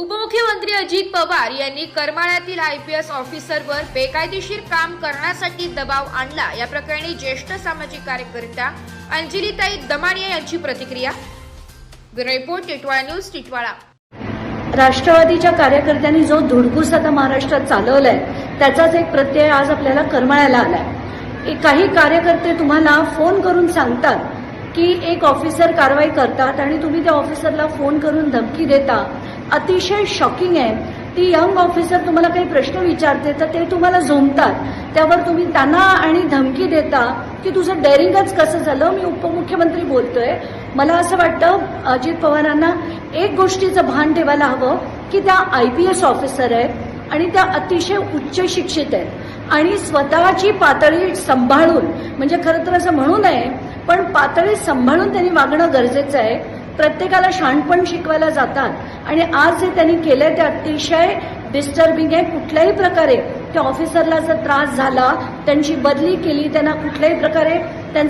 उपमुख्यमंत्री अजित पवार यांनी करमाळ्यातील आयपीएस ऑफिसरवर बेकायदेशीर काम करण्यासाठी दबाव आणला। या प्रकरणी ज्येष्ठ सामाजिक कार्यकर्त्या अंजलीताई दमानिया यांची प्रतिक्रिया। Bureau report, Titwala news, Titwala. राष्ट्रवादीच्या कार्यकर्त्यांनी जो धुडकूस आता महाराष्ट्रात चालवलाय त्याचाच एक प्रत्यय आज आपल्याला करमाळ्याला आलाय। काही कार्यकर्ते तुम्हाला फोन करून सांगतात की एक ऑफिसर कारवाई करतात आणि तुम्ही त्या ऑफिसरला फोन करून धमकी देता। अतिशय शॉकिंग आहे। ती यंग ऑफिसर तुम्हाला काही प्रश्न विचारते तर ते तुम्हाला झोंबतात, त्यावर तुम्ही त्यांना आणि धमकी देता की तुझं डेअरिंगच कसं झालं। मी उपमुख्यमंत्री बोलतोय। मला असं वाटतं अजित पवारांना एक गोष्टीचं भान ठेवायला हवं की त्या आयपीएस ऑफिसर आहेत आणि त्या अतिशय उच्च शिक्षित आहेत आणि स्वतःची पातळी सांभाळून, म्हणजे खरं तर असं म्हणू नये पण पातळी सांभाळून त्यांनी वागणं गरजेचं आहे। प्रत्येकाला शहाणपण शिकवायला जातात आणि आज जे त्यांनी केलंय ते अतिशय डिस्टर्बिंग आहे। कुठल्याही प्रकारे त्या ऑफिसरला जर त्रास झाला, त्यांची बदली केली, त्यांना कुठल्याही प्रकारे